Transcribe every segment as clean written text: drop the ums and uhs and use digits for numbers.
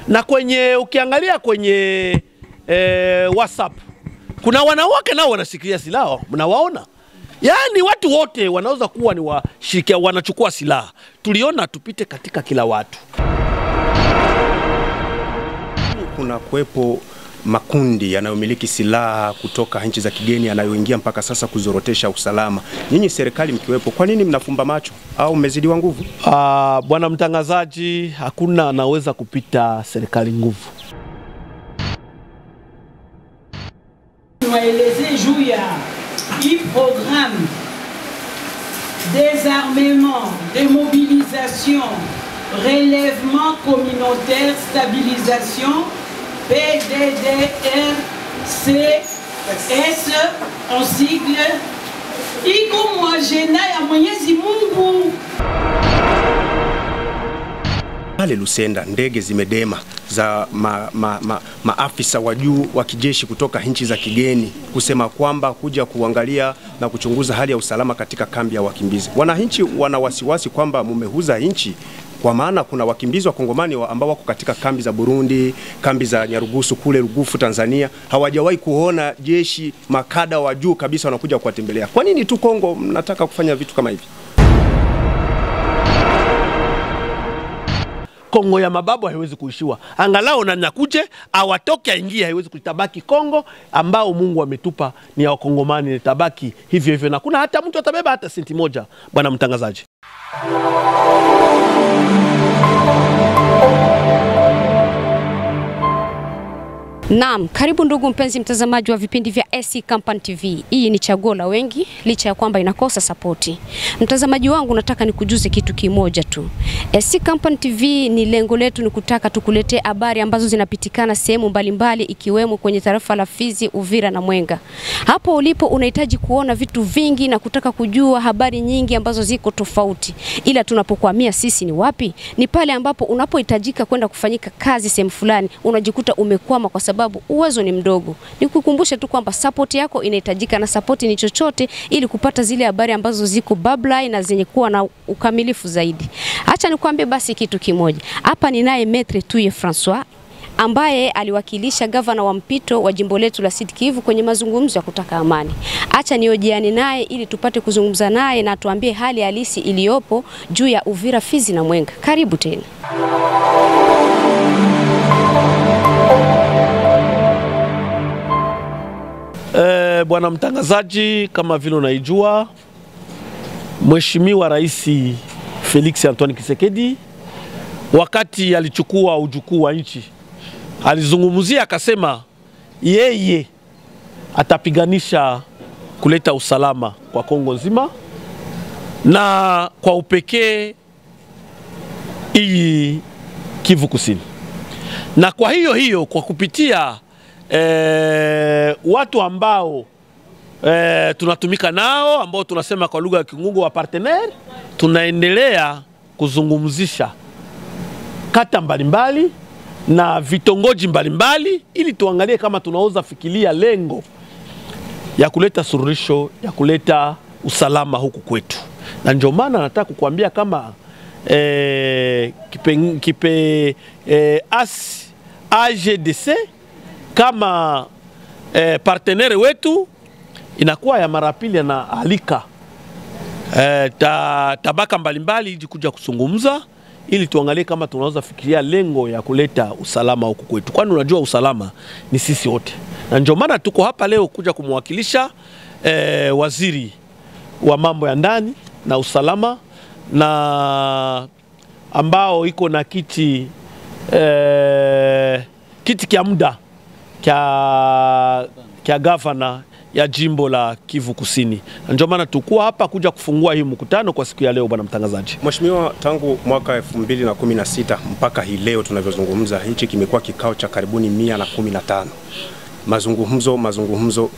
Na ukiangalia kwenye WhatsApp kuna wanawake nao wanashikilia silaha, mnawaona? Yaani watu wote wanaweza kuwa ni washirikia wanachukua silaha. Tuliona tupite katika kila watu. Kuna kuwepo makundi yanayomiliki silaha kutoka nchi za kigeni yanayoingia mpaka sasa kuzorotesha usalama. Nyinyi serikali mkiwepo, kwa nini mnafumba macho au mmezidiwa nguvu? Bwana mtangazaji, hakuna anaweza kupita serikali nguvu. Tunaelezea juu ya hii programme désarmement, démobilisation, relèvement communautaire, stabilisation, PDDRCS en sigle, iko mwajena ya Mwenyezi Mungu. Pale Lusenda ndege zimedema za maafisa wa juu wa kijeshi kutoka nchi za kigeni kusema kwamba kuja kuangalia na kuchunguza hali ya usalama katika kambi ya wakimbizi. Wananchi wana wasiwasi kwamba mumehuza nchi, kwa maana kuna wakimbizi wa Kongomani ambao wako katika kambi za Burundi, kambi za Nyarugusu kule Rugufu Tanzania, hawajawahi kuona jeshi makada wa juu kabisa wanakuja kuwatembelea. Kwa nini tu Kongo mnataka kufanya vitu kama hivi? Kongo ya mababu haiwezi kuishiwa. Angalau na nyakuje awatoke aingie, haiwezi kutabaki Kongo ambao Mungu ametupa ni ya Wakongomani, ni tabaki hivyo hivyo, na kuna hata mtu atabeba hata senti moja, bwana mtangazaji. Naam, karibu ndugu mpenzi mtazamaji wa vipindi vya SC Company TV. Hii ni chaguo la wengi licha ya kwamba inakosa sapoti. Mtazamaji wangu, nataka nikujuze kitu kimoja tu. SC Company TV ni lengo letu ni kutaka tukuletee habari ambazo zinapitikana sehemu mbalimbali ikiwemo kwenye tarafa la Fizi, Uvira na Mwenga. Hapo ulipo unahitaji kuona vitu vingi na kutaka kujua habari nyingi ambazo ziko tofauti. Ila tunapokuhamia sisi ni wapi? Ni pale ambapo unapohitajika kwenda kufanyika kazi sehemu fulani, unajikuta umekwama kwa sababu uwezo ni mdogo. Nikukumbusha tu kwamba support yako inahitajika, na support ni chochote ili kupata zile habari ambazo ziko babla na zenye kuwa na ukamilifu zaidi. Acha nikwambie basi kitu kimoja. Hapa ninaye Maître Tuye François ambaye aliwakilisha gavana wa mpito wa jimbo letu la Sud Kivu kwenye mazungumzo ya kutaka amani. Acha niojiane naye ili tupate kuzungumza naye na tuambie hali halisi iliyopo juu ya Uvira, Fizi na Mwenga. Karibu tena. Bwana mtangazaji, kama vile unaijua, Mheshimiwa Rais Felix Antoine Tshisekedi wakati alichukua ujukuu wa nchi alizungumzia akasema yeye atapiganisha kuleta usalama kwa Kongo nzima na kwa upekee hii Kivu Kusini. Na kwa hiyo kwa kupitia watu ambao tunatumika nao, ambao tunasema kwa lugha ya Kingungu wa partenaire, tunaendelea kuzungumzisha kata mbalimbali na vitongoji mbalimbali ili tuangalie kama tunaweza fikiria lengo ya kuleta suluhisho ya kuleta usalama huku kwetu. Na ndio maana nataka kukuambia kama AGDC kama partenaire wetu inakuwa ya marapili na alika tabaka mbalimbali ili kuja kuzungumza ili tuangalie kama tunaweza fikiria lengo ya kuleta usalama huku kwetu. Kwani unajua usalama ni sisi wote. Na ndio maana tuko hapa leo kuja kumwakilisha waziri wa mambo ya ndani na usalama, na ambao iko na kiti kia muda kia gavana ya jimbo la Kivu Kusini. Ndio maana tukua hapa kuja kufungua hii mkutano kwa siku ya leo, bwana mtangazaji. Mheshimiwa, tangu mwaka 2016 mpaka hii leo tunavyozungumza, hichi kimekuwa kikao cha karibuni 115. Mazungumzo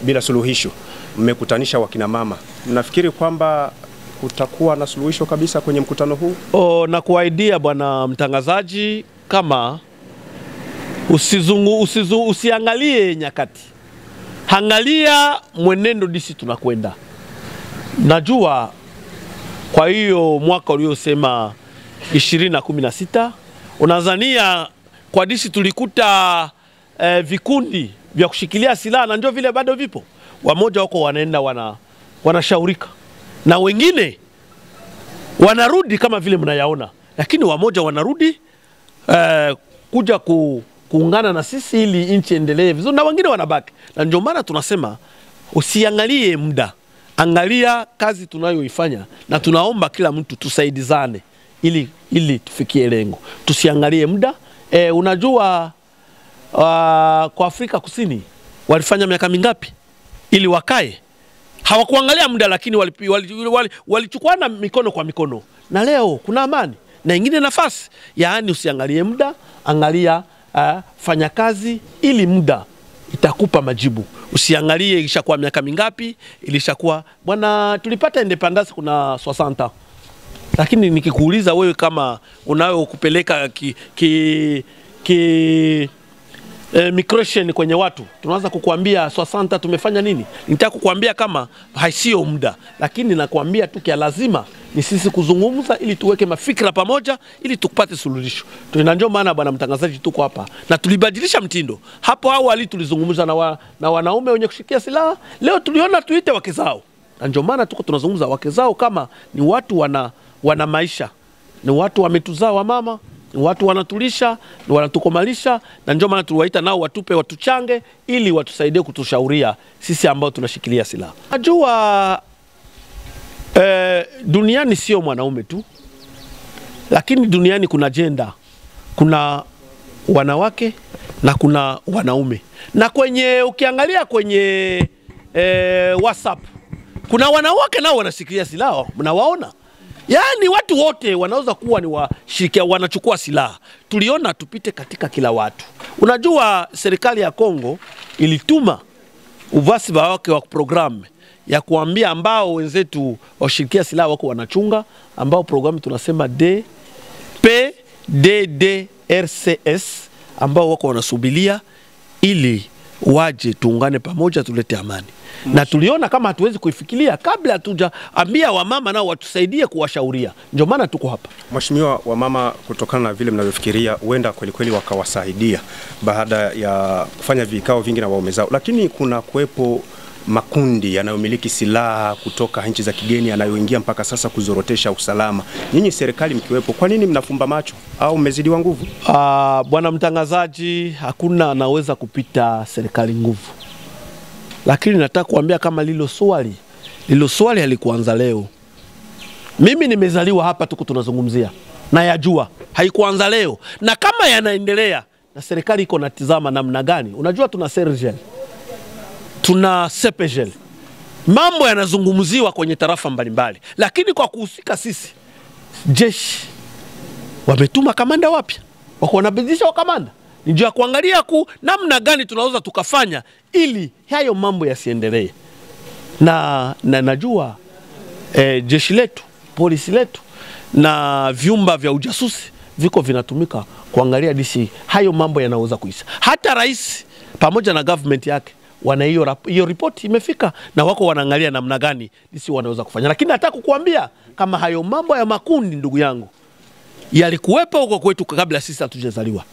bila suluhisho. Mmekutanisha wakina mama. Mnafikiri kwamba kutakuwa na suluhisho kabisa kwenye mkutano huu? Na kuaidia bwana mtangazaji, kama usiangalie nyakati, angalia mwenendo disi tunakwenda. Najua kwa hiyo mwaka uliosema 2016 Unazania kwa disi tulikuta vikundi vya kushikilia silaha na ndio vile bado vipo. Wamoja wako wanaenda wanashaurika. Na wengine wanarudi kama vile mnayaona. Lakini wamoja wanarudi kuja kuungana na sisi ili nchi endelee vizuri, na wengine wanabaki. Na ndio maana tunasema usiangalie muda, angalia kazi tunayoifanya, na tunaomba kila mtu tusaidizane ili tufikie lengo. Tusiangalie muda. Unajua kwa Afrika Kusini walifanya miaka mingapi ili wakae? Hawakuangalia muda, lakini walichukuana mikono kwa mikono, na leo kuna amani na ingine nafasi. Yaani usiangalie muda, angalia fanya kazi ili muda itakupa majibu. Usiangalie ilishakuwa miaka mingapi, ilishakuwa bwana tulipata independence kuna 60. Lakini nikikuuliza wewe kama unayo kupeleka migration kwenye watu, tunaweza kukuambia 60 tumefanya nini? Nitaka kukuambia kama haisio muda, lakini nakuambia tu kia lazima ni sisi kuzungumza ili tuweke mafikra pamoja ili tukupate suluhisho. Ndio maana bwana mtangazaji tuko hapa na tulibadilisha mtindo. Hapo awali tulizungumza na wanaume wenye kushikia silaha, leo tuliona tuite wake zao. Na ndio maana tuko tunazungumza wake zao kama ni watu wana maisha, ni watu wametuzaa wa mama, ni watu wanatulisha, ni wanatukomalisha, na ndio maana tuliwaita nao watuchange ili watusaidie kutushauria sisi ambao tunashikilia silaha. Najua duniani sio mwanaume tu, lakini duniani kuna gender, kuna wanawake na kuna wanaume. Na ukiangalia kwenye WhatsApp kuna wanawake nao wanashikilia silaha, mnawaona? Yaani watu wote wanaweza kuwa ni washirikia wanachukua silaha. Tuliona tupite katika kila watu. Unajua serikali ya Kongo ilituma uvasi wake wa programu ya kuambia ambao wenzetu washirikia silaha wako wanachunga, ambao programu tunasema PDDRCS, ambao wako wanasubilia ili waje tuungane pamoja tulete amani. Na tuliona kama hatuwezi kuifikiria kabla hatujaambia wamama nao watusaidie kuwashauria. Ndio maana tuko hapa. Mheshimiwa, wamama kutokana na vile mnavyofikiria huenda kweli wakawasaidia baada ya kufanya vikao vingi na waume zao, lakini kuna kuwepo makundi yanayomiliki silaha kutoka nchi za kigeni yanayoingia mpaka sasa kuzorotesha usalama. Nyinyi serikali mkiwepo, kwa nini mnafumba macho au mmezidiwa nguvu? Bwana mtangazaji, hakuna anaweza kupita serikali nguvu. Lakini nataka kuambia kama lilo swali halikuanza leo. Mimi nimezaliwa hapa tuko tunazungumzia na yajua haikuanza leo, na kama yanaendelea na serikali iko natizama namna gani. Unajua tuna Sergel, tuna Sepegel, mambo yanazungumziwa kwenye tarafa mbalimbali, lakini kwa kuhusika sisi jeshi wametuma kamanda wapya, wako wanabadilisha kamanda. Nijua kuangalia namna gani tunaweza tukafanya ili hayo mambo yasiendelee. Na najua jeshi letu, polisi letu na vyumba vya ujasusi viko vinatumika kuangalia disi hayo mambo yanaweza kuisha. Hata rais pamoja na government yake wana hiyo report imefika, na wako wanaangalia namna gani disi wanaweza kufanya. Lakini nataka kukuambia kama hayo mambo ya makundi, ndugu yangu, yalikuwepo huko kwetu kabla sisi hatujazaliwa.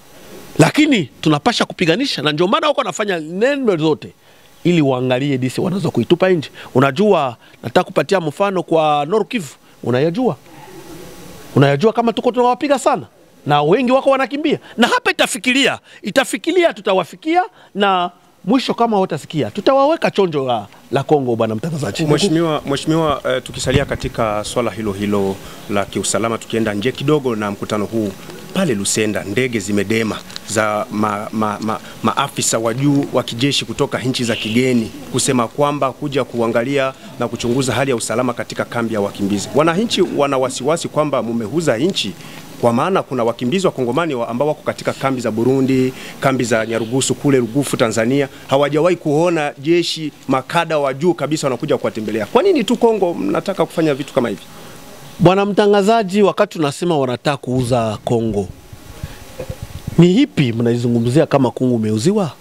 Lakini tunapasha kupiganisha, na ndio maana wako wanafanya neno zote ili waangalie disi wanaweza kuitupa nje. Unajua nataka kupatia mfano kwa Nord Kivu, unayajua kama tuko tunawapiga sana na wengi wako wanakimbia, na hapa itafikiria tutawafikia, na mwisho kama watasikia tutawaweka chonjo la Kongo. Bwana mtangazaji, Mheshimiwa, tukisalia katika swala hilo la kiusalama, tukienda nje kidogo na mkutano huu pale Lusenda, ndege zimedema za maafisa wa juu wa kijeshi kutoka nchi za kigeni kusema kwamba kuja kuangalia na kuchunguza hali ya usalama katika kambi ya wakimbizi. Wananchi wana wasiwasi kwamba mumehuza nchi, kwa maana kuna wakimbizi wa Kongomani ambao wako katika kambi za Burundi, kambi za Nyarugusu kule Rugufu Tanzania, hawajawahi kuona jeshi makada wa juu kabisa wanakuja kuwatembelea. Kwa nini tu Kongo mnataka kufanya vitu kama hivi? Bwana mtangazaji, wakati tunasema wanataka kuuza Kongo, ni hipi mnaizungumzia kama Kongo umeuziwa?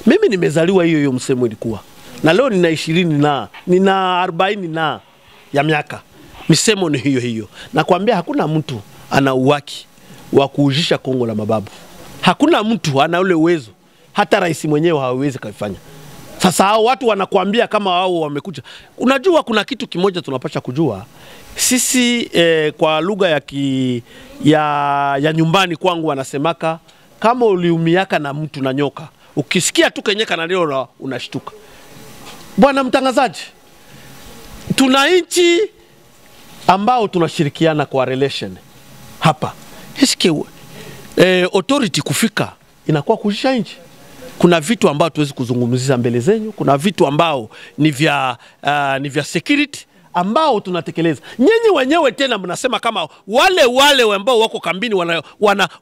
Mimi nimezaliwa hiyo msemo ilikuwa. Na leo nina 20 nina 40 ya miaka. Misemo ni hiyo. Na kuambia hakuna mtu ana uwaki wa kuujisha Kongo la mababu. Hakuna mtu ana ule uwezo, hata rais mwenyewe hawezi kufanya. Sasa hao watu wanakuambia kama wao wamekuja. Unajua kuna kitu kimoja tunapasha kujua. Sisi kwa lugha ya nyumbani kwangu wanasemaka kama uliumiaka na mtu na nyoka, ukisikia tu kenyeka na leo unashtuka. Bwana mtangazaji, tuna nchi ambao tunashirikiana kwa relation hapa. Eske authority kufika inakuwa kujisha nchi. Kuna vitu ambao tuwezi kuzungumzia mbele zenyu, kuna vitu ambao ni vya security ambao tunatekeleza. Nyinyi wenyewe tena mnasema kama wale ambao wako kambini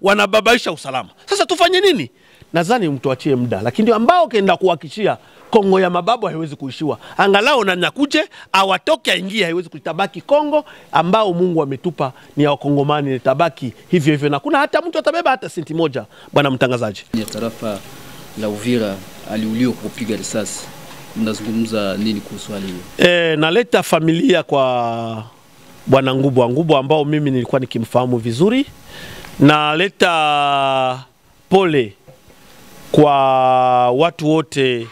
wanababaisha usalama. Sasa tufanye nini? Nadhani mtuachie muda, lakini ambao kenda kuhakikishia Kongo ya mababu haiwezi kuishiwa. Angalau na nyakuje awatoke aingie, haiwezi kutabaki Kongo ambao Mungu ametupa ni ya Wakongomani, tabaki hivyo hivyo, na kuna hata mtu atabeba hata senti moja. Bwana mtangazaji, ni tarafa la Uvira aliuliwa kwa kupiga risasi. Mnazungumza nini kuhusu hali hiyo? Naleta familia kwa Bwana Ngubo ambao mimi nilikuwa nikimfahamu vizuri. Naleta pole kwa watu wote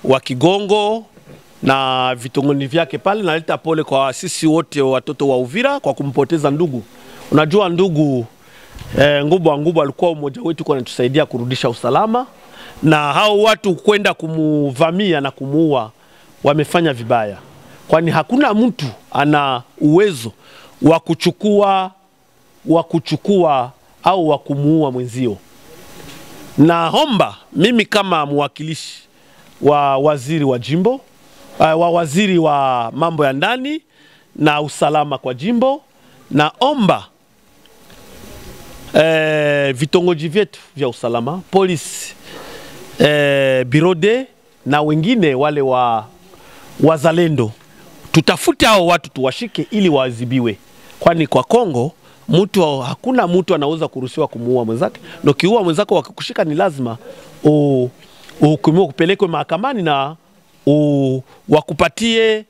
wa Kigongo na vitongoni vyake pale. Naleta pole kwa sisi wote watoto wa Uvira kwa kumpoteza ndugu. Unajua ndugu Ngubo alikuwa mmoja wetu kwa anatusaidia kurudisha usalama, na hao watu kwenda kumuvamia na kumuua wamefanya vibaya, kwani hakuna mtu ana uwezo wa kuchukua au wa kumuua mwenzio. Naomba mimi kama mwakilishi wa waziri wa jimbo, wa waziri wa mambo ya ndani na usalama kwa jimbo, naomba vitongoji vyetu vya usalama, polisi, birode na wengine wale wazalendo, tutafute hao watu tuwashike ili waadhibiwe, kwani kwa Kongo hakuna mtu anaweza kuruhusiwa kumuua mwenzake. Ndio kiua mwenzako wakikushika ni lazima uhukumiwe, kupelekwe mahakamani na wakupatie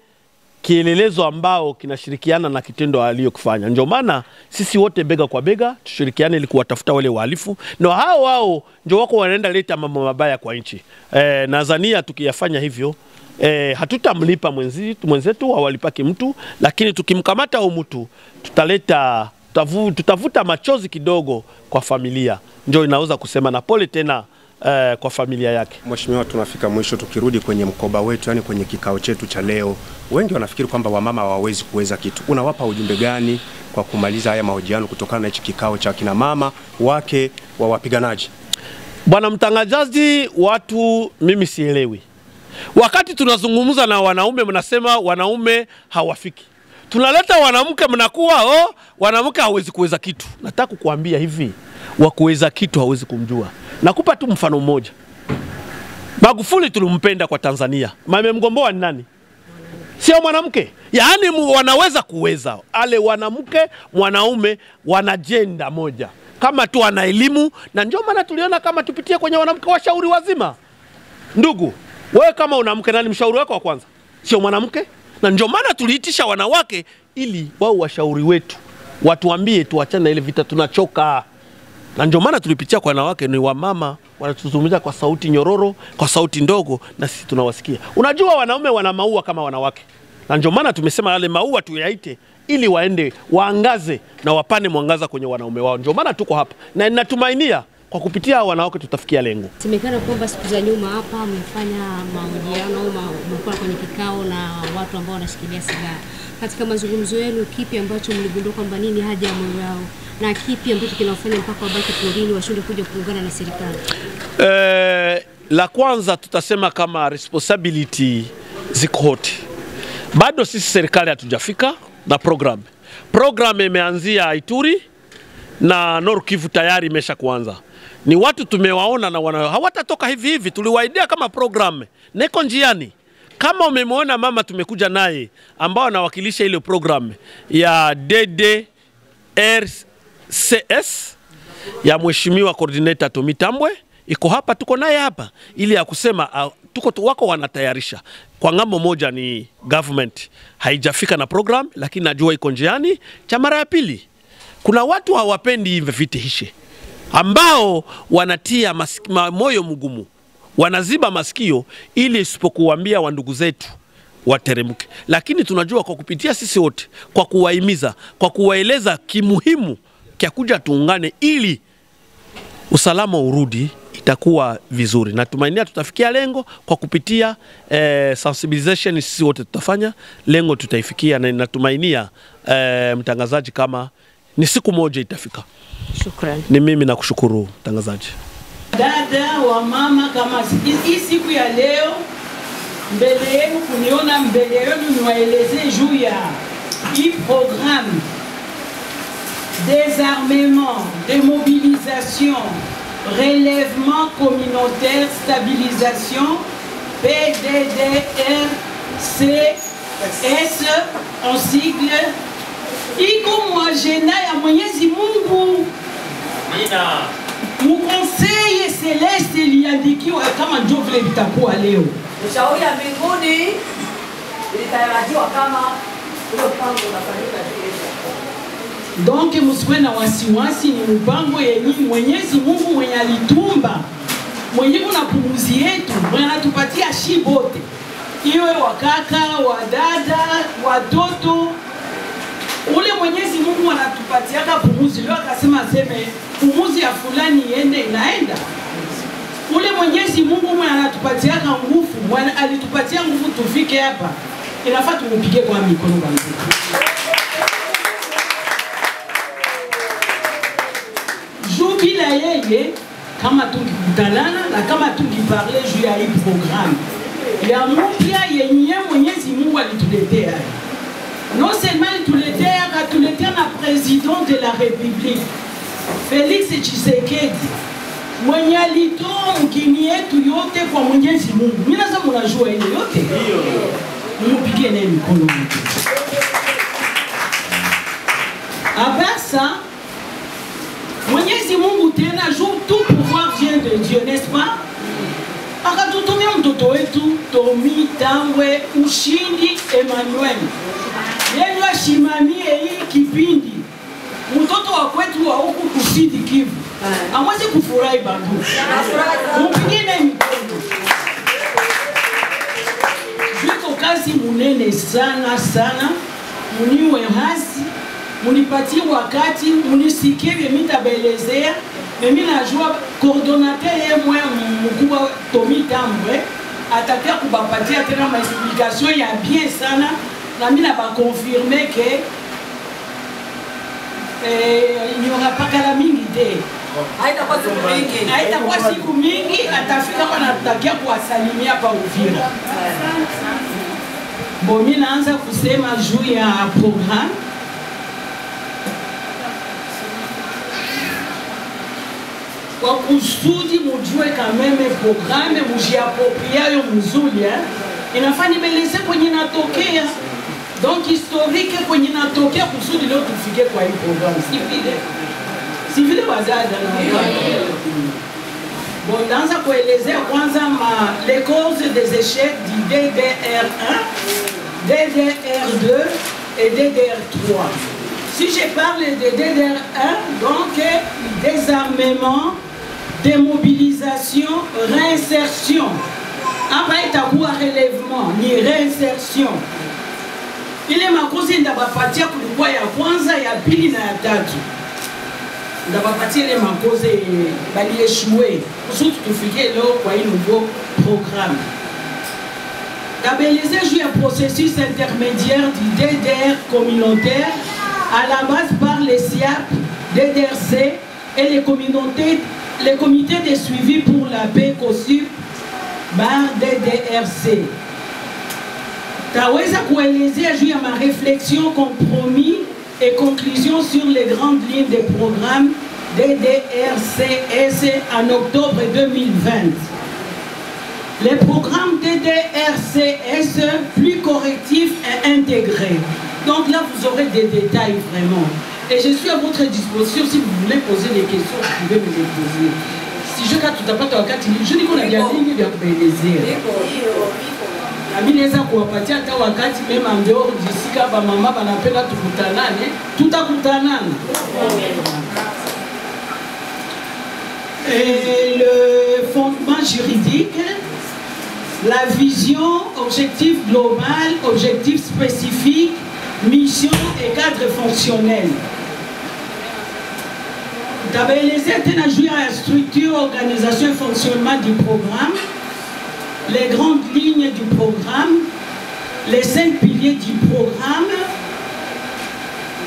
kielelezo ambao kinashirikiana na kitendo aliyokufanya. Ndio maana sisi wote bega kwa bega tushirikiane ili kuwatafuta wale wahalifu. Na hao ndio wako wanaenda leta mambo mabaya kwa nchi. Nadhania tukiyafanya hivyo hatutamlipa mwenzetu hawalipaki mtu, lakini tukimkamata huyo mtu tutavuta machozi kidogo kwa familia. Ndio inaweza kusema na pole tena kwa familia yake. Mheshimiwa, tunafika mwisho. Tukirudi kwenye mkoba wetu, yani kwenye kikao chetu cha leo, wengi wanafikiri kwamba wamama hawawezi kuweza kitu. Unawapa ujumbe gani kwa kumaliza haya mahojiano kutokana na hichi kikao cha kina mama wake wa wapiganaji? Bwana mtangazaji, mimi sielewi. Wakati tunazungumza na wanaume mnasema wanaume hawafiki. Tunaleta wanamke mnakuwa wanamke hawezi kuweza kitu. Nataka kukuambia hivi, wa kuweza kitu hawezi kumjua. Nakupa tu mfano mmoja. Magufuli tulimpenda kwa Tanzania. Amemgomboa ni nani? Sio mwanamke. Yaani wanaweza kuweza. Ale wanamke, mwanaume wana jenda moja. Kama tu ana elimu, na ndio maana tuliona kama tupitie kwenye wanamke washauri wazima. Ndugu, wewe kama unamke nani mshauri wako wa kwanza? Sio mwanamke? Na ndio maana tuliitisha wanawake ili wao washauri wetu. Watuambie tuachane na ile vita, tunachoka. Na ndio maana tulipitia kwa wanawake, ni wamama wanatuzungumza kwa sauti nyororo, kwa sauti ndogo, na sisi tunawasikia. Unajua wanaume wana maua kama wanawake. Na ndio maana tumesema yale maua tuyaite ili waende waangaze na wapane mwangaza kwenye wanaume wao. Ndio maana tuko hapa. Na ninatumainia kwa kupitia wanawake tutafikia lengo. Semekana kwamba siku za nyuma hapa mmefanya mahojiano au mlikuwa kwenye kikao na watu ambao wanashikilia silaha. Katika mazungumzo yenu, kipi ambacho mligundua kwamba nini haja ya moyo wao, na kipi ambacho kinawafanya mpaka wabaki porini washinde kuja kuungana na serikali? La kwanza tutasema kama responsibility ziko hote. Bado sisi serikali hatujafika na program imeanzia Ituri na Nord Kivu tayari imesha kuanza. Ni watu tumewaona na hawatatoka hivi. Tuliwaidia kama program neko njiani. Kama umemwona mama tumekuja naye ambao anawakilisha ile program ya DDRCS ya mheshimiwa coordinator Tomi Tambwe, iko hapa, tuko naye hapa ili ya kusema wako wanatayarisha. Kwa ngambo moja ni government haijafika na program, lakini najua iko njiani cha mara ya pili. Kuna watu hawapendi hivi vitihishe, ambao wanatia moyo mgumu, wanaziba masikio ili isipokuambia wa ndugu zetu wateremke. Lakini tunajua kwa kupitia sisi wote, kwa kuwahimiza, kwa kuwaeleza kimuhimu kia kuja tuungane ili usalama urudi, itakuwa vizuri. Natumainia tutafikia lengo kwa kupitia sensibilization. Sisi wote tutafanya lengo, tutaifikia, na natumainia mtangazaji, kama ni siku moja itafika. Shukrani. Ni mimi nakushukuru mtangazaji. Dada wa mama, kama hii siku ya leo mbele yenu kuniona mbele yenu niwaeleze juu ya hii programme désarmement, démobilisation, relèvement communautaire, stabilisation, PDDRCS en sigle. Iko mwajena ya Mwenyezi Mungu. Mukonseye Celeste iliandikiwa kama ndio vile litakuwa leo. Ushauri ya mbinguni ilitarajiwa kama ule mpango unafanyika kesho. Donc msiwe na wasiwasi, ni mpango yenye Mwenyezi Mungu mwenye alitumba, mwenye kuna pumuzi yetu, mwenye anatupatia shibote, iwe wakaka, wadada, watoto. Ule Mwenyezi Mungu anatupatiaka pumuzi, leo akasema seme pumuzi ya fulani iende, inaenda. Ule Mwenyezi Mungu mwenye anatupatiaka nguvu, mwenye alitupatia nguvu tufike hapa, inafaa tumupige kwa mikono banzi. Bila yeye kama tungikutanana na kama tungiparle juu ya hii programme ya mpya yenye Mwenyezi Mungu alituletea. Non seulement alituletea, akatuletea na président de la République Félix Tshisekedi, mwenye alitoa mkini yetu yote kwa Mwenyezi Mungu. Mimi nasema mnajua ile yote. Mupige naye mikono. Abasa Mwenyezi Mungu tena, jour tout pouvoir vient de Dieu, n'est-ce pas? Akatutumia mtoto wetu Tomi Tambwe Ushindi Emmanuel. Yeye ashimamie hii kipindi. Mtoto wa kwetu wa huku kusidi Kivu. Amweze kufurahi bandu. Mpigine mikono. Viko kazi munene sana sana. Muniwe hasi. Munipatie wakati, munisikie mimi tabelezea. Mimi najua coordonnateur yemwe mkubwa Tomi Tambwe atakia kubapatia tena ma explication ya bien sana, na mimi na ba confirmer que il n'y aura pas calamité te. Haitakuwa siku mingi atafika kwa natakia kuwasalimia pa Uvira. Bon, mimi naanza kusema juu ya programme. Kwa kusudi mujue kameme programme mujiapropria yo mzuri, inafaa nibeleze kwenye natokea, donc historique kwenye natokea kusudi leo tufike kwa hii programme. Si vile wazada na bon, danza kuelezea kwanza les causes des échecs du DDR1, DDR2 et DDR3. Si je parle de DDR1, donc désarmement, démobilisation, réinsertion. Après itakuwa relèvement ni réinsertion. Ile makozi ndabapatia kulikuwa ya kwanza, ya pili na ya tatu. Ndabapatia ile makozi bali échoué. Kusudi tufike leo kwa hii nouveau programme. D'abeliser jouer un processus intermédiaire du DDR communautaire à la base par les SIAP, DDRC et les comités de suivi pour la paix COSUP par DDRC. Taweza kuelezea juu ya ma réflexion, compromis et conclusion sur les grandes lignes des programmes DDRCS en octobre 2020. Les programmes DDRCS plus correctifs et intégrés. Donc là, vous aurez des détails vraiment. Et je suis à votre disposition si vous voulez poser des questions, vous pouvez me les poser. Si je garde tout à fait wakati, je dis qu'on a bien ligne de kuelezea. nami naweza kuwapatia hata wakati mema ndio jisika ba mama banapenda tukutanane, tutakutanana. Le fondement juridique, la vision, objectif global, objectif spécifique, mission et cadre fonctionnel. D'abord, les états jouir à la structure, organisation et fonctionnement du programme, les grandes lignes du programme, les 5 piliers du programme.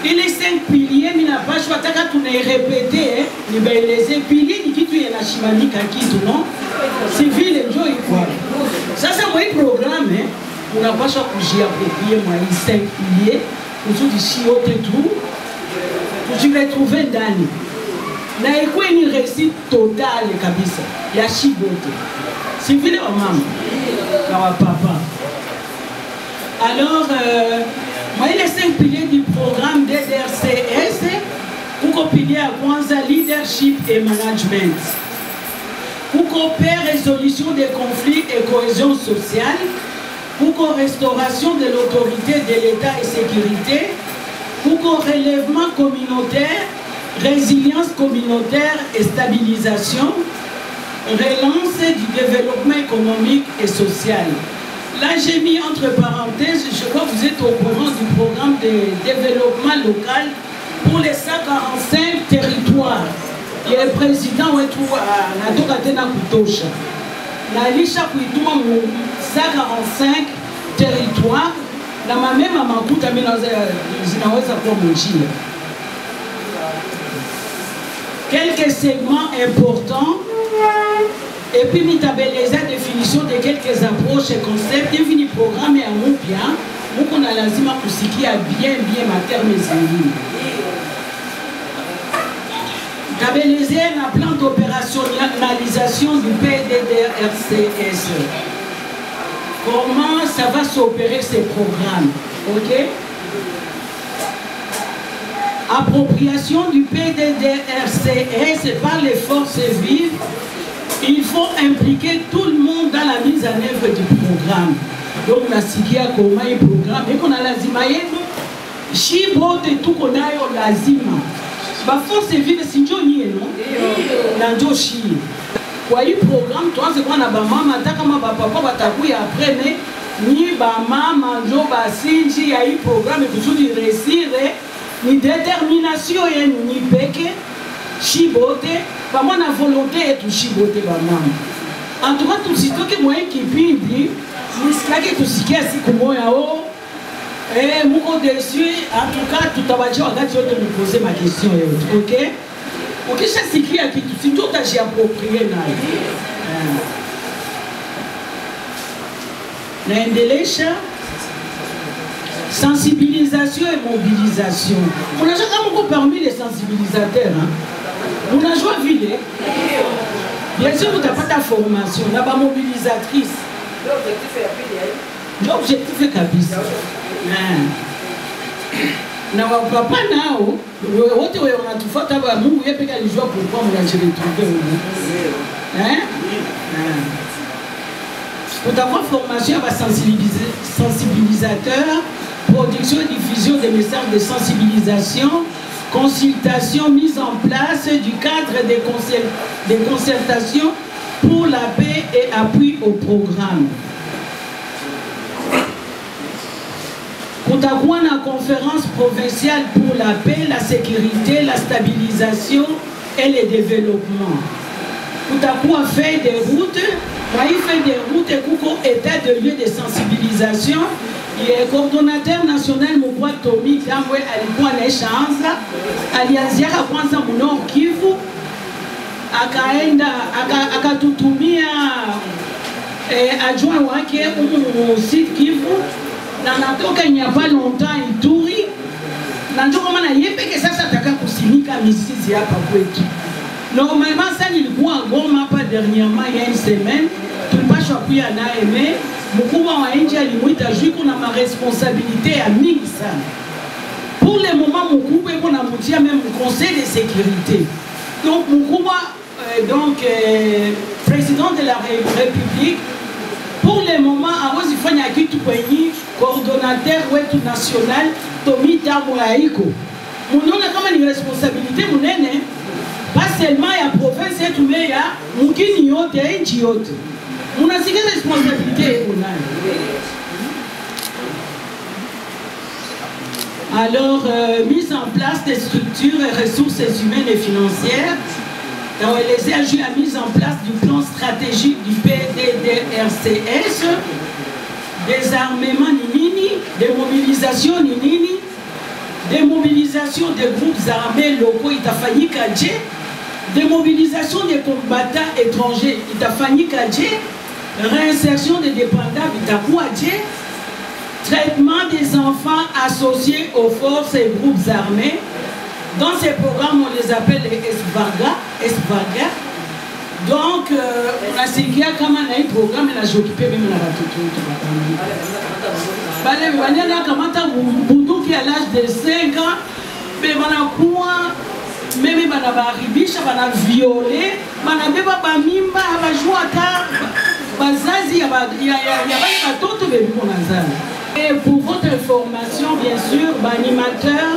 Et les 5 piliers, je n'ai pas choisi de répéter, les piliers, qui est la chimanie, non? Civil et joy. Ça, c'est un programme, on n'a pas choisi d'approprier les 5 piliers, pour tout ici, autre tout, pour tu les trouver dans na ikuwe ni réussite totale kabisa ya shibote si vile wa mama na wa papa. Alors moi les 5 piliers du programme DDRCS kuko pilier ya kwanza leadership et management, kuko résolution des conflits et cohésion sociale, kuko restauration de l'autorité de l'État et sécurité, kuko relèvement communautaire, résilience communautaire et stabilisation, relance du développement économique et social. Là, j'ai mis entre parenthèses, je crois que vous êtes au courant du programme de développement local pour les 145 territoires. Et le président est tout à Natokatena Kutosha. Nalisha Kuituma 145 territoires. Na même à Makuta, zinaweza kuwa mjini. Quelques segments importants et puis nous avons les définitions de quelques approches et concepts et fini programme à mon bien nous on a lazima kusikia bien ma terme zingine. Tabelliser un plan d'opérationnalisation du PDDRCS. Comment ça va s'opérer ces programmes, ok? Appropriation du PDDRCS par les forces vives, il faut impliquer tout le monde dans la mise en œuvre du programme. Donc, on a signé à comment un programme et qu'on a lazima yetu, chibo de tout qu'on a eu lazima. Ba force vive si njo nie non, na njo shi. Kwa hii programme, tuanze kwa na ba mama, hata kama ba papa batakuya après mais ni ba mama njo basinji ya hii programme kusudi resire. Ni détermination et ni peke chibote pamoja na volonté yetu chibote ba mama. En tout cas tusitoke mwa kipindi nisikake tusikia siku moja muko déçu. En tout cas tutabajia wakati yote mposer ma question yote, OK? Ukisha sikia kitu si ndio utajiapproprier nayo. Naendelesha sensibilisation et mobilisation. On a déjà parmi les sensibilisateurs. On a joué à ville. Bien sûr, vous n'avez pas ta formation. On a pas mobilisatrice. L'objectif est cabis. Na papa nao wote wanatufuata ba Mungu yeye pekee alijua pourquoi mnajitrouver hein. Utakuwa formation à sensibilisateur, production et diffusion des messages de sensibilisation, consultation, mise en place du cadre des concertations pour la paix et appui au programme. Kutakuwa na conférence provinciale pour la paix, la sécurité, la stabilisation et le développement. Kutakuwa fait des routes. Il fait des routes et kuko état de lieu de sensibilisation. Il est coordonnateur national Mukwa Tomi Kamwe alikuwa na Shanza alianzia kwanza mno Kivu akaenda akatutumia adjoint wake Sud Kivu na natoka nyapa longtemps Ituri na ndio kama na yepeke sasa ataka kusimika misizi hapa kwetu. Normalement ça nilikuwa Goma hapa dernièrement il y a une semaine tulipashwa kuya naye mais mkubwa wa nchi alimuita juu kuna ma responsabilité ya mingi sana. Pour le moment mkubwa yuko na mtia même conseil de sécurité. Donc mkubwa président de la République pour le moment hawezi fanya kitu kwenye coordonnateur wetu national Tomi Tambo haiko. Munaona kama ni responsabilité munene pas seulement ya province yetu mais ya mugini yote ya nchi yote. Munasikia responsabilité yetu nani? Alors, mise en place des structures et ressources humaines et financières. Dans les AJ la mise en place du plan stratégique du PDDRCS, désarmement Nini, démobilisation Nini, démobilisation des groupes armés locaux Itafani Kadje, démobilisation des combattants étrangers Itafani Kadje, réinsertion des dépendants Itakuadje, traitement des enfants associés aux forces et groupes armés. Dans ces programmes, on les appelle les SVAGA. Donc, on a signé comme un programme et on a occupé même la qui à l'âge de 5 ans, mais on a quoi, même on a baribisha, on a violé, on a beba bamimba, on a joué à car, bazazi, il y a pas tout le monde. Et pour votre information, bien sûr, l'animateur,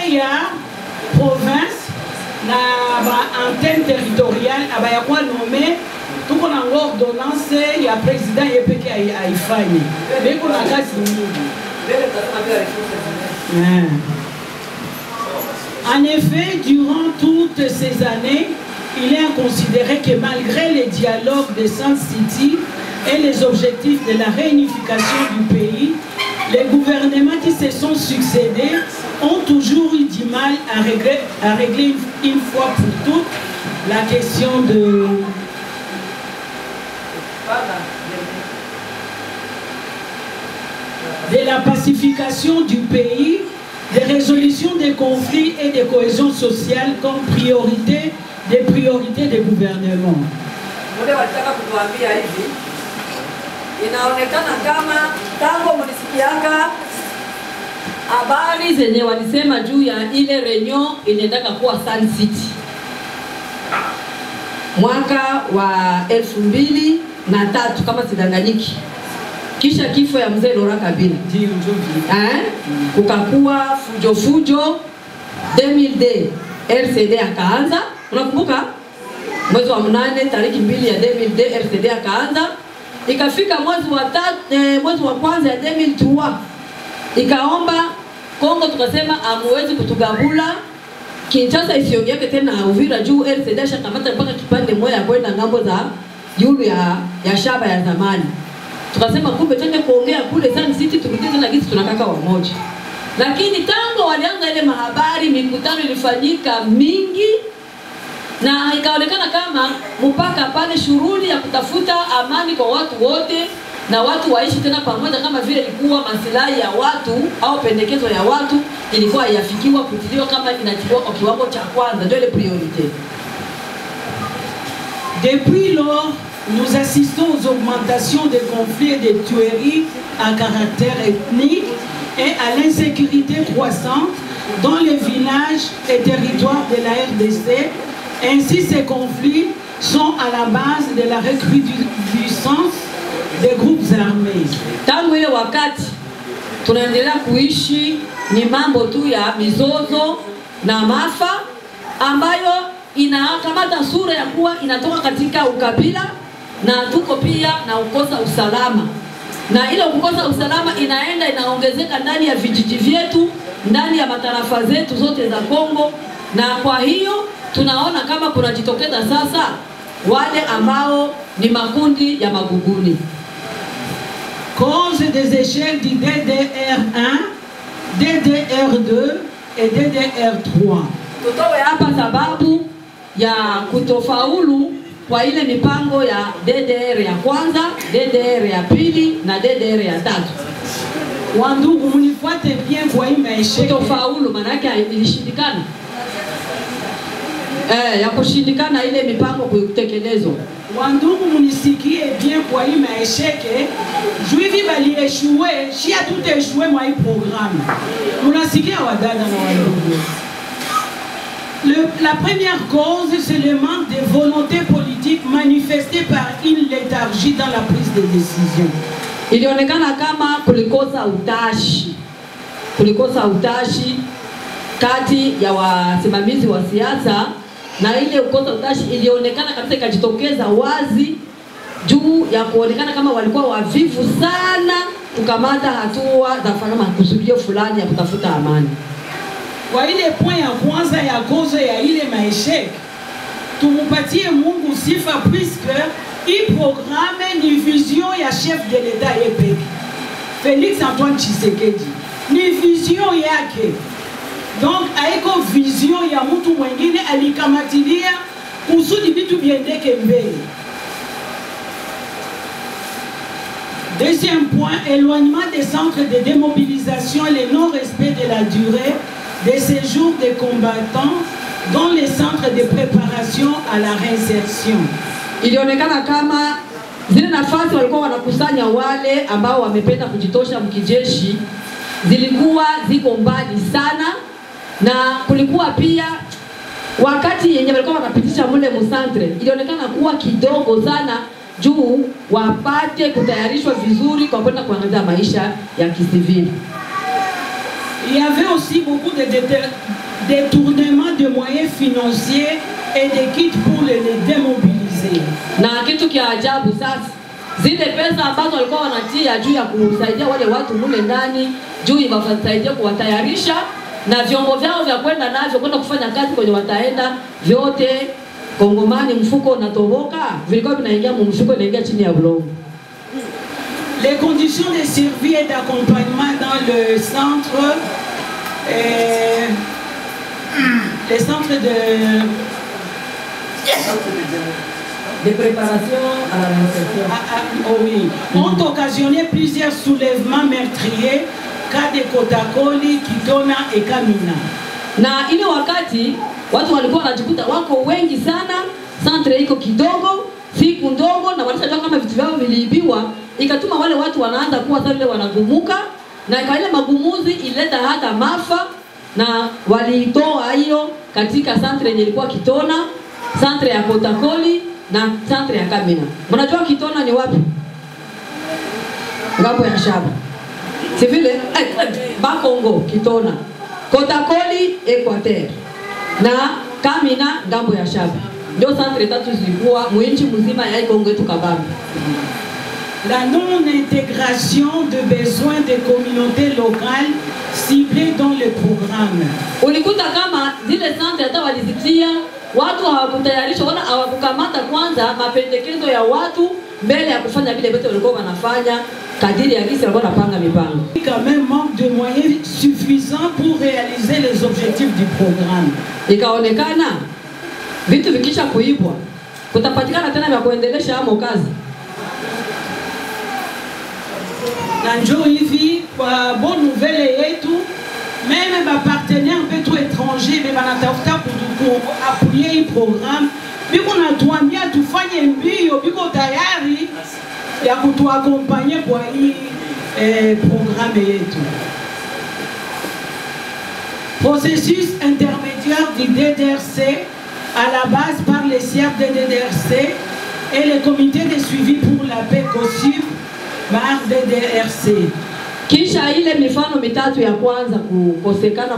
il y a province, la antenne territoriale, il y a quoi nommé, tout qu'on a ordonnance, il y a président qui a Ifani. Mais qu'on a cassé. En effet, durant toutes ces années, il est considéré que malgré les dialogues de Sun City, et les objectifs de la réunification du pays, les gouvernements qui se sont succédés ont toujours eu du mal à régler une fois pour toutes la question de la pacification du pays, des résolutions des conflits et de cohésion sociale comme priorité des priorités des gouvernements. Inaonekana kama tangu mlisikianga habari zenye walisema juu ya ile reunion inaendaka kuwa Sun City mwaka wa 2003 kama sidanganyiki, kisha kifo ya mzee Laurent Kabila kukakuwa fujo 2000 RCD akaanza, unakumbuka mwezi wa 8 tariki 2 ya 2000 RCD akaanza. Ikafika mwezi wa kwanza ya 2003 ikaomba Kongo, tukasema amwezi kutugabula Kinshasa isiongeke tena Uvira juu RCD shakamata mpaka kipande moja kwenda ngambo za yulu ya shaba ya zamani. Tukasema kumbe twende kuongea kule Sun City tukikiza na gisi tunakaka wamoja. Lakini tangu walianza ile mahabari, mikutano ilifanyika mingi na ikaonekana kama mpaka pale shughuli ya kutafuta amani kwa watu wote na watu waishi tena pamoja kama vile ilikuwa maslahi ya watu au pendekezo ya watu ilikuwa yafikiwa kutiliwa kama inatiliwa kwa kiwango cha kwanza, ndio ile priorité. Depuis lors, nous assistons aux augmentations des conflits et des tueries à caractère ethnique et à l'insécurité croissante dans les villages et territoires de la RDC. Ainsi, ces conflits sont à la base de la recrudescence des groupes armés. Tangu ile wakati tunaendelea kuishi ni mambo tu ya mizozo na maafa ambayo inakamata sura ya kuwa inatoka katika ukabila na tuko pia na ukosa usalama. Na ile kukosa usalama inaongezeka ndani ya vijiji vyetu, ndani ya matarafa zetu zote za Kongo, na kwa hiyo tunaona kama kunajitokeza sasa wale ambao ni makundi ya maguguni. Cause des échecs du DDR1, DDR2 et DDR3. Tutowe hapa sababu ya kutofaulu kwa ile mipango ya DDR ya kwanza, DDR ya pili na DDR ya tatu. Wandugu mnifuate bien kwa hii maisha. Kutofaulu maana yake ilishindikana. Ya kushindikana ile mipango kutekelezwa. Wandugu munisikie bien kwa hii maesheke. Juivi bali échoué, chia tout échoué mwa hii programme. Munasikia wadada na wandugu. La première cause, c'est le manque de volonté politique manifesté par une léthargie dans la prise de décision. Ilionekana kama kulikosa utashi kati ya wasimamizi wa siasa, na ile kukosa utashi ilionekana kabisa ikajitokeza wazi juu ya kuonekana kama walikuwa wavivu sana kukamata hatua za kufanya makusudio fulani ya kutafuta amani. Kwa ile point ya kwanza ya cause ya ile maeshek, tumupatie Mungu sifa puisque il programme ni vision ya chef de l'État yepeke Félix Antoine Tshisekedi, ni vision yake. Donc haiko vision ya mtu mwingine alikamatilia kusudi vitu viendeke mbele. Deuxième point, éloignement des centres de démobilisation et le non-respect de la durée des séjours des combattants dans les centres de préparation à la réinsertion. Ilionekana kama zile nafasi walikuwa wanakusanya wale ambao wamependa kujitosha mkijeshi zilikuwa ziko mbali sana, na kulikuwa pia wakati yenye walikuwa wanapitisha mule musantre ilionekana kuwa kidogo sana juu wapate kutayarishwa vizuri kwa kwenda kuangalia maisha ya kisivili. Il y avait aussi beaucoup de détournements de moyens financiers et de kits pour les démobiliser. Na kitu kia ajabu sasa, zile pesa ambazo walikuwa wanatia juu ya kusaidia wale watu mule ndani, juu iwasaidia kuwatayarisha na vyombo vyao vya kwenda navyo kwenda kufanya kazi kwenye wataenda, vyote Kongomani mfuko unatoboka, vilikuwa vinaingia mfuko inaingia chini ya blongo. Les conditions de survie et d'accompagnement dans le centre, les centres de préparation à la réinsertion ont occasionné plusieurs soulèvements meurtriers, cas de Kotakoli, Kitona et Kamina. Na ile wakati watu walikuwa wanajikuta wako wengi sana, centre iko kidogo, siku ndogo, na wanashajua kama vitu vyao viliibiwa, ikatuma wale watu wanaanza kuwa sasa wanagumuka, na ile magumuzi ileta hata mafa, na walitoa hiyo katika centre yenye ilikuwa Kitona, centre ya Kotakoli na centre ya Kamina. Mnajua Kitona ni wapi? Ngambo ya Shaba. Si vile Bakongo Kitona, Kotakoli Equateur na Kamina ngambo ya Shaba. Ndio centre tatu zilikuwa mwinchi mzima ya Kongo yetu kabambi. La non-intégration de besoins des communautés locales ciblées dans le programme. Ulikuta kama zile centre hata walizitia watu hawakutayarisha wala hawakukamata kwanza mapendekezo ya watu mbele ya kufanya vile vitu walikuwa wanafanya kadiri ya kisi walikuwa wanapanga mipango. Quand même manque de moyens suffisants pour réaliser les objectifs du programme. Ikaonekana vitu vikisha kuibwa kutapatikana tena vya kuendelesha hamo kazi. Na njoo hivi kwa bonne nouvelle yetu, même ba partenaires petu étrangers mais banatafuta appuyer hii programme, biko natuambia tufanye mbio, biko tayari ya kutuaccompagner kwa hii programme yetu. Processus intermédiaire du DDRC à la base par les SIAP de DDRC et le comité de suivi pour la paix COSUP par DDRC. Kisha ile mifano mitatu ya kwanza kukosekana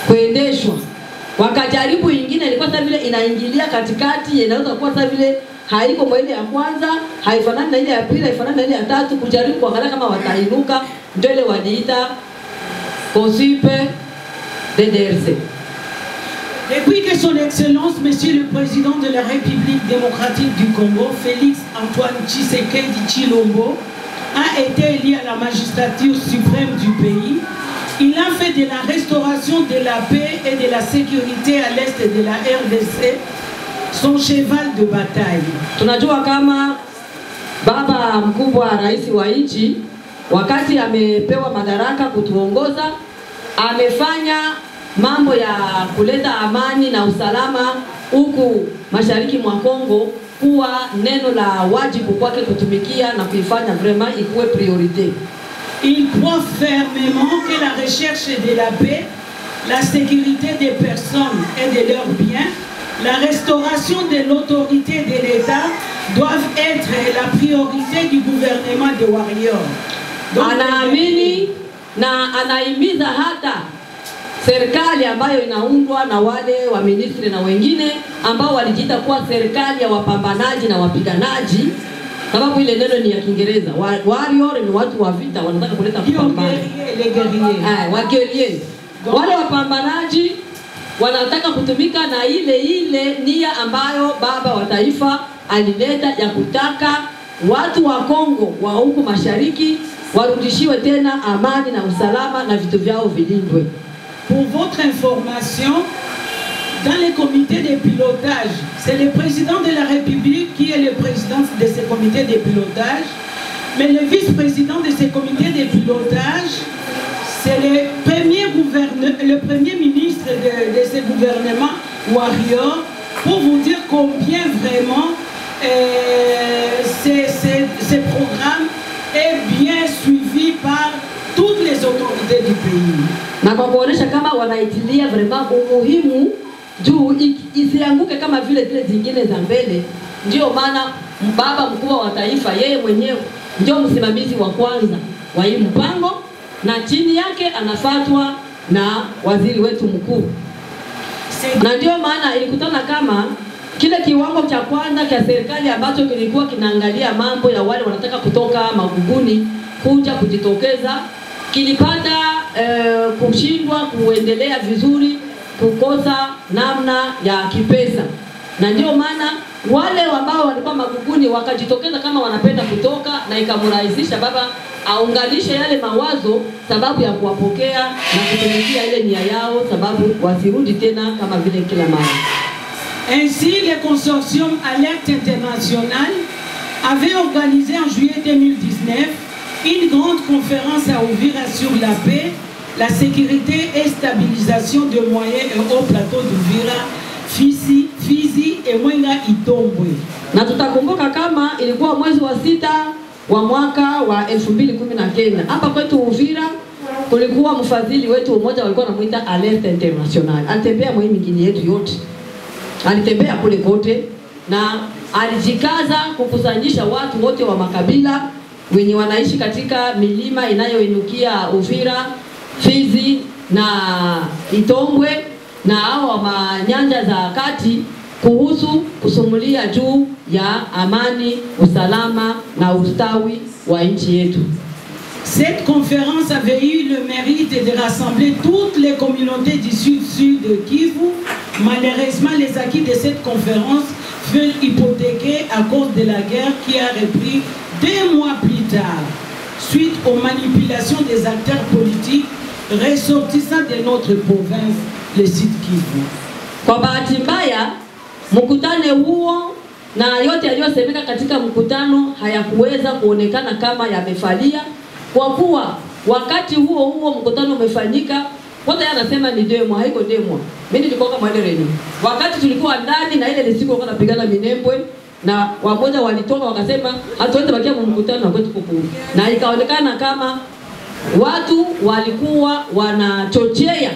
kuendeshwa, wakajaribu ingine ilikuwa sasa vile inaingilia katikati, inaweza kuwa sasa vile haiko kwa ile ya kwanza, haifanani na ile ya pili, haifanani na ile ya tatu, kujaribu kuangalia kama watainuka, ndio ile waliita COSUP DDRC. Depuis que son Excellence, Monsieur le Président de la République démocratique du Congo, Félix Antoine Tshisekedi Tshilombo, a été élu à la magistrature suprême du pays, il a fait de la restauration de la paix et de la sécurité à l'est de la RDC son cheval de bataille. Tunajua kama baba mkubwa rais wa nchi wakati amepewa madaraka kutuongoza amefanya mambo ya kuleta amani na usalama huku mashariki mwa Kongo kuwa neno la wajibu kwake kutumikia na kuifanya vraiment ikuwe priorité. Il croit fermement que la recherche de la paix la sécurité des personnes et de leurs biens, la restauration de l'autorité de l'État doivent être la priorité du gouvernement de Warrior. Anaamini na anaimiza hata serikali ambayo inaundwa na wale wa ministri na wengine ambao walijiita kuwa serikali ya wapambanaji na wapiganaji, sababu ile neno ni ya Kiingereza. Warrior ni watu wa vita, wanataka kuleta kupambana. Wa guerrier. Wale wapambanaji wanataka kutumika na ile nia ambayo baba wa taifa alileta ya kutaka watu wa Kongo wa huku mashariki warudishiwe tena amani na usalama na vitu vyao vilindwe. Pour votre information, dans les comités de pilotage, c'est le président de la République qui est le président de ces comités de pilotage, mais le vice-président de ces comités de pilotage, c'est le premier ministre de ce gouvernement Warrior, pour vous dire combien vraiment ce programme est bien suivi par toutes les autorités du pays. Na kwa kuonesha kama wanaitilia vraiment umuhimu juu isianguke kama vile zile zingine za mbele. Ndio maana baba mkubwa wa taifa yeye mwenyewe ndio msimamizi wa kwanza wa hii mpango, na chini yake anafuatwa na waziri wetu mkuu. Na ndio maana ilikutana kama kile kiwango cha kwanza cha serikali ambacho kilikuwa kinaangalia mambo ya wale wanataka kutoka maguguni kuja kujitokeza, kilipata kushindwa kuendelea vizuri, kukosa namna ya kipesa. Na ndio maana wale ambao walikuwa maguguni wakajitokeza kama wanapenda kutoka, na ikamrahisisha baba aunganishe yale mawazo sababu ya kuwapokea na kutumikia ile nia yao, sababu wasirudi tena kama vile kila mara. Ainsi, le consortium Alerte International avait organisé en juillet 2019 une grande conférence à Uvira sur la paix, la sécurité et stabilisation de moyens au plateau d'Uvira, Fizi et Mwenga Itombwe. Na tutakumbuka kama ilikuwa mwezi wa 6 wa mwaka wa 2019. Hapa kwetu Uvira kulikuwa mfadhili wetu mmoja walikuwa wanamuita Alerte International. Alitembea mwa mingine yetu yote. Alitembea kule kote na alijikaza kukusanyisha watu wote wa makabila wenye wanaishi katika milima inayoinukia Uvira, Fizi na Itombwe na hao wa manyanja za kati kuhusu kusumulia juu ya amani, usalama na ustawi wa nchi yetu. Cette conférence avait eu le mérite de rassembler toutes les communautés du sud-sud de Kivu. Malheureusement, les acquis de cette conférence furent hypothéqués à cause de la guerre qui a repris 2 mois plus tard, suite aux manipulations des acteurs politiques ressortissants de notre province, le Sud Kivu. Kwa bahati mbaya, mkutano huo na yote yaliyosemeka katika mkutano hayakuweza kuonekana kama yamefalia, kwa kuwa wakati huo mkutano umefanyika, kwanza yanasema ni demo, haiko demo. Mimi nilikuwa kama ile reni. Wakati tulikuwa ndani na ile siku walikuwa wanapigana Minembwe, na wamoja walitoka wakasema hatuwezi bakia mkutano kwetu kuku. Na ikaonekana kama watu walikuwa wanachochea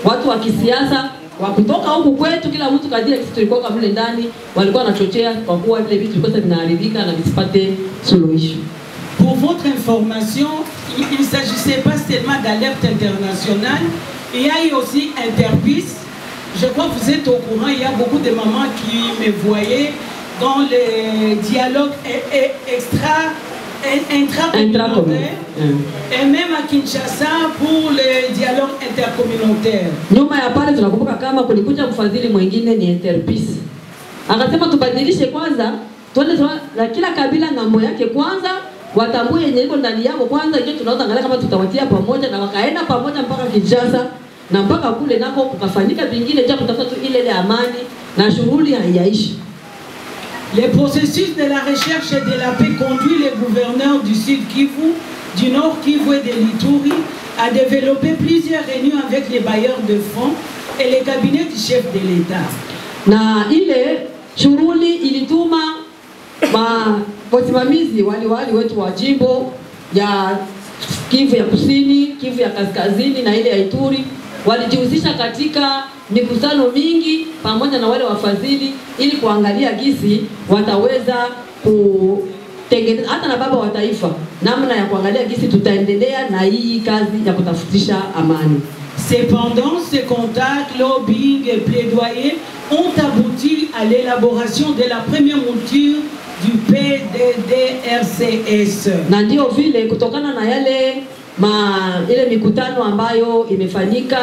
watu wa kisiasa wa kutoka huku kwetu, kila mtu kadiri sisi tulikuwa kama mle ndani walikuwa wanachochea kwa kuwa vile vitu vilikuwa vinaharibika na visipate suluhisho. Pour votre information, il ne s'agissait pas seulement d'Alerte Internationale, il y a eu aussi Interpeace. Je crois que vous êtes au courant, il y a beaucoup de mamans qui me voyaient dans les dialogues intracommunautaires et même à Kinshasa pour les dialogues intercommunautaires. Nyuma ya pale tunakumbuka kama kulikuja mfadhili mwingine ni Interpeace. Akasema tubadilishe kwanza, tuone na kila kabila ngambo yake kwanza, watambue yenye iko ndani yao kwanza, je tunaweza angalia kama tutawatia pamoja, na wakaenda pamoja mpaka Kinshasa, na mpaka kule nako kukafanyika vingine je kutafuta tu ile amani na shughuli haiyaishi. Le processus de la recherche et de la paix conduit les gouverneurs du Sud Kivu, du Nord Kivu et de l'Ituri à développer plusieurs réunions avec les bailleurs de fonds et les cabinets du chef de l'État. Na ile shughuli ilituma wasimamizi wali wetu wa jimbo ya Kivu ya Kusini, Kivu ya Kaskazini na ile ya Ituri walijihusisha katika mikutano mingi pamoja na wale wafadhili ili kuangalia gisi wataweza kutengeneza hata na baba wa taifa namna ya kuangalia gisi tutaendelea na hii kazi ya kutafutisha amani. Cependant, ces contacts, lobbying et plaidoyer ont abouti à l'élaboration de la première mouture du PDDRCS. Na ndio vile kutokana na yale ile mikutano ambayo imefanyika,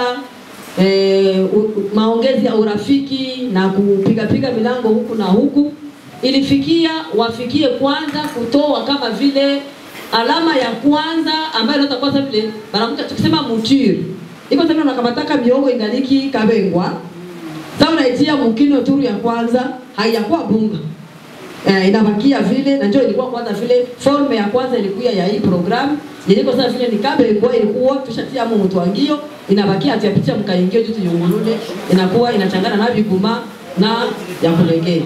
maongezi ya urafiki na kupiga milango huku na huku, ilifikia wafikie kwanza kutoa kama vile alama ya kwanza ambayo ndio kwanza vile banakuta tukisema mouture iko tena nakamataka miongo ingaliki kabengwa. Sasa unaitia mkino turu ya kwanza haiyakuwa bunga. Inabakia vile na ndio ilikuwa kwanza vile forme ya kwanza ilikuwa ya hii program. Ilikuwa sasa vile ni kabengwa ilikuwa tushatia mtu wangio inabakia atiapitia mkaingio tu yongolule inakuwa inachangana na viguma na ya kulegea.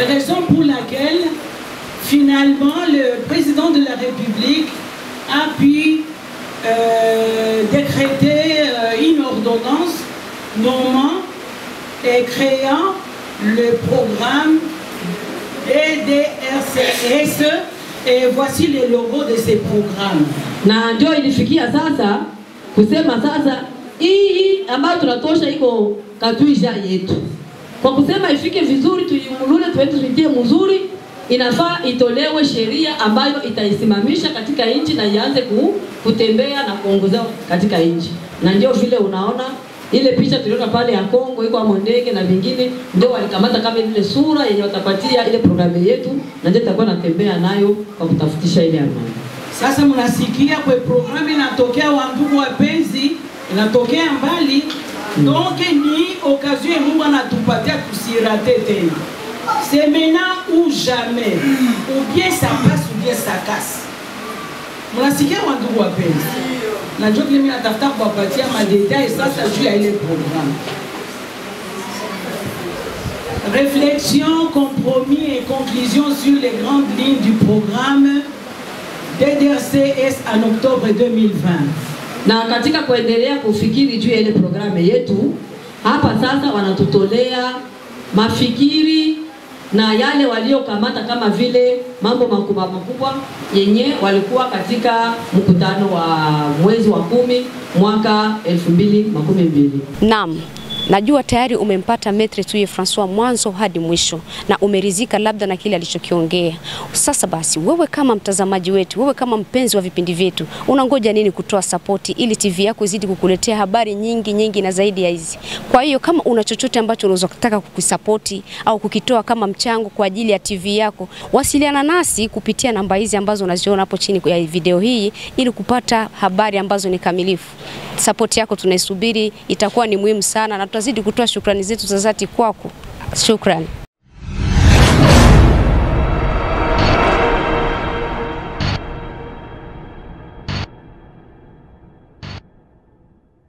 Raison pour laquelle finalement le président de la République a pu décréter une ordonnance nommant et créant le programme DDRCS et voici les logos de ces programmes. Na ndio ilifikia sasa kusema sasa hii ambayo tunatosha iko Katwija yetu. Kwa kusema ifike vizuri tuimulule tuitie mzuri, inafaa itolewe sheria ambayo itaisimamisha katika nchi na ianze kutembea na kuongoza katika nchi. Na ndio vile unaona ile picha tuliona pale ya Kongo iko amondege na vingine ndio walikamata kama ile sura yenye watapatia ile programu yetu na ndio tutakuwa natembea nayo kwa kutafutisha ile amani. Sasa mnasikia kwa programu inatokea wa ndugu wapenzi, inatokea mbali. Donc ni occasion Mungu anatupatia tusirate tena. C'est maintenant ou jamais. Ou bien ça passe ou bien ça casse. Mnasikia wa ndugu wapenzi. Na ndio mimi natafuta kuwapatia madetails sasa juu ya ile programme. Réflexion, compromis et conclusion sur les grandes lignes du programme DDRCS en octobre 2020. Na katika kuendelea kufikiri juu ya ile programu yetu, hapa sasa wanatutolea mafikiri na yale waliokamata kama vile mambo makubwa yenye walikuwa katika mkutano wa mwezi wa 10 mwaka 2012. Naam. Najua tayari umempata Maitre Tuye Francois mwanzo hadi mwisho na umerizika labda na kile alichokiongea. Sasa basi wewe kama mtazamaji wetu, wewe kama mpenzi wa vipindi vyetu, unangoja nini kutoa support ili TV yako izidi kukuletea habari nyingi na zaidi ya hizi. Kwa hiyo kama una chochote ambacho unaweza kutaka kukisapoti au kukitoa kama mchango kwa ajili ya TV yako, wasiliana nasi kupitia namba hizi ambazo unaziona hapo chini ya video hii ili kupata habari ambazo ni kamilifu. Support yako tunaisubiri, itakuwa ni muhimu sana na tutazidi kutoa shukrani zetu za dhati kwako. Shukrani.